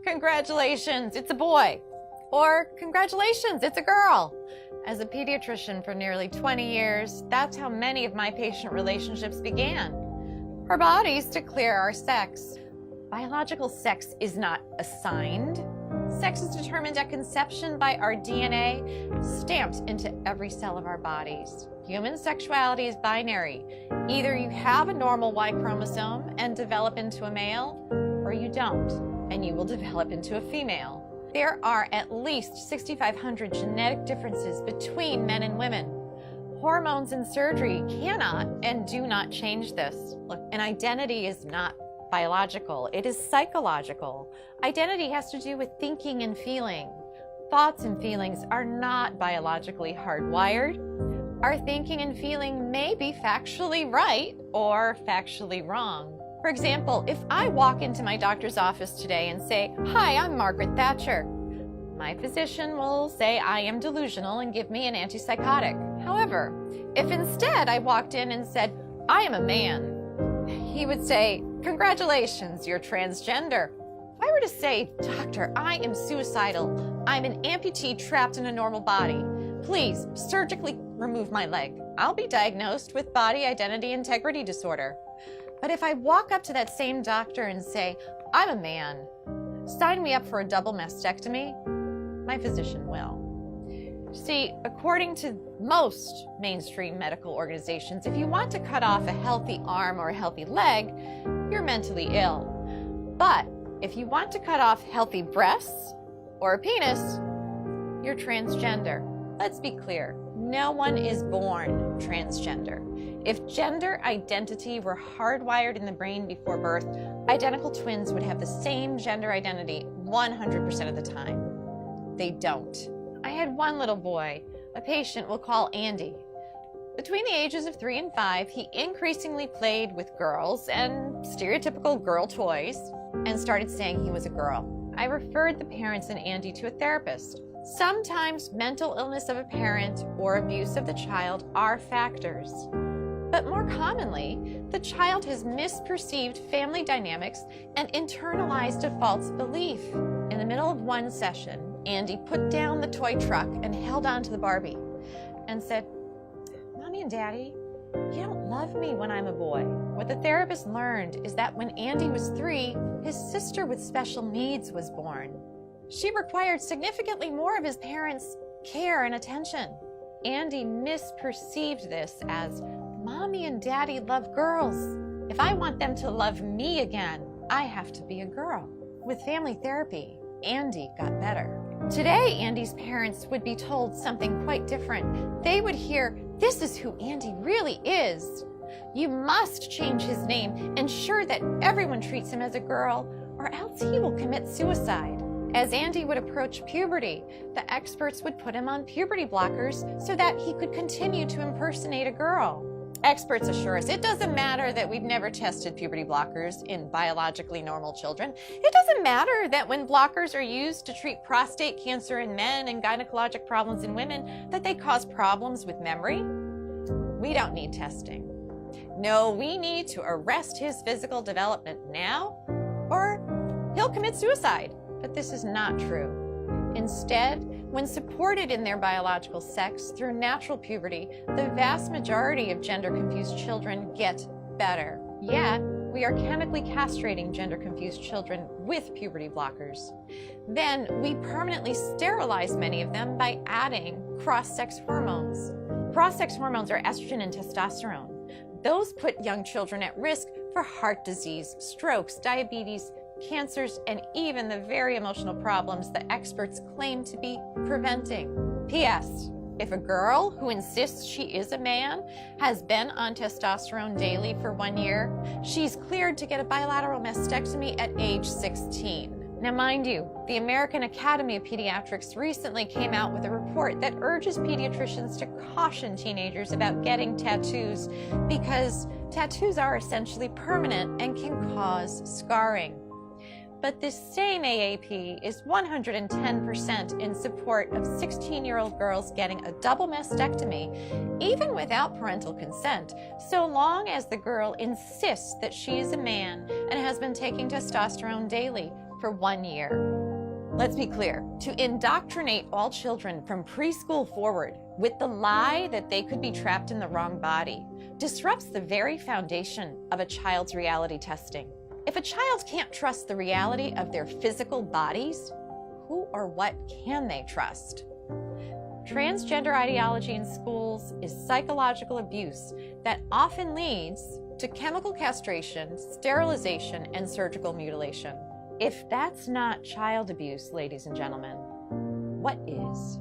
Congratulations, it's a boy. Or congratulations, it's a girl. As a pediatrician for nearly 20 years, that's how many of my patient relationships began. Our bodies declare our sex. Biological sex is not assigned. Sex is determined at conception by our DNA, stamped into every cell of our bodies. Human sexuality is binary. Either you have a normal Y chromosome and develop into a male, or you don't, and you will develop into a female. There are at least 6,500 genetic differences between men and women. Hormones and surgery cannot and do not change this. Look, an identity is not biological, it is psychological. Identity has to do with thinking and feeling. Thoughts and feelings are not biologically hardwired. Our thinking and feeling may be factually right or factually wrong. For example, if I walk into my doctor's office today and say, "Hi, I'm Margaret Thatcher," my physician will say I am delusional and give me an antipsychotic. However, if instead I walked in and said, "I am a man," he would say, "Congratulations, you're transgender." If I were to say, "Doctor, I am suicidal. I'm an amputee trapped in a normal body. Please surgically remove my leg," I'll be diagnosed with body identity integrity disorder. But if I walk up to that same doctor and say, "I'm a man, sign me up for a double mastectomy," my physician will. See, according to most mainstream medical organizations, if you want to cut off a healthy arm or a healthy leg, you're mentally ill. But if you want to cut off healthy breasts or a penis, you're transgender. Let's be clear, no one is born transgender. If gender identity were hardwired in the brain before birth, identical twins would have the same gender identity 100% of the time. They don't. I had one little boy, a patient we'll call Andy. Between the ages of 3 and 5, he increasingly played with girls and stereotypical girl toys and started saying he was a girl. I referred the parents and Andy to a therapist. Sometimes mental illness of a parent or abuse of the child are factors. But more commonly, the child has misperceived family dynamics and internalized a false belief. In the middle of one session, Andy put down the toy truck and held on to the Barbie and said, "Mommy and Daddy, you don't love me when I'm a boy." What the therapist learned is that when Andy was 3, his sister with special needs was born. She required significantly more of his parents' care and attention. Andy misperceived this as, "Mommy and Daddy love girls. If I want them to love me again, I have to be a girl." With family therapy, Andy got better. Today, Andy's parents would be told something quite different. They would hear, "This is who Andy really is. You must change his name, ensure that everyone treats him as a girl, or else he will commit suicide." As Andy would approach puberty, the experts would put him on puberty blockers so that he could continue to impersonate a girl. Experts assure us it doesn't matter that we've never tested puberty blockers in biologically normal children. It doesn't matter that when blockers are used to treat prostate cancer in men and gynecologic problems in women, that they cause problems with memory. We don't need testing. No, we need to arrest his physical development now, or he'll commit suicide. But this is not true. Instead, when supported in their biological sex through natural puberty, the vast majority of gender-confused children get better. Yet, we are chemically castrating gender-confused children with puberty blockers. Then, we permanently sterilize many of them by adding cross-sex hormones. Cross-sex hormones are estrogen and testosterone. Those put young children at risk for heart disease, strokes, diabetes, cancers, and even the very emotional problems that experts claim to be preventing. P.S. If a girl who insists she is a man has been on testosterone daily for 1 year, she's cleared to get a bilateral mastectomy at age 16. Now, mind you, the American Academy of Pediatrics recently came out with a report that urges pediatricians to caution teenagers about getting tattoos because tattoos are essentially permanent and can cause scarring. But this same AAP is 110% in support of 16-year-old girls getting a double mastectomy, even without parental consent, so long as the girl insists that she is a man and has been taking testosterone daily, for 1 year. Let's be clear, to indoctrinate all children from preschool forward with the lie that they could be trapped in the wrong body disrupts the very foundation of a child's reality testing. If a child can't trust the reality of their physical bodies, who or what can they trust? Transgender ideology in schools is psychological abuse that often leads to chemical castration, sterilization, and surgical mutilation. If that's not child abuse, ladies and gentlemen, what is?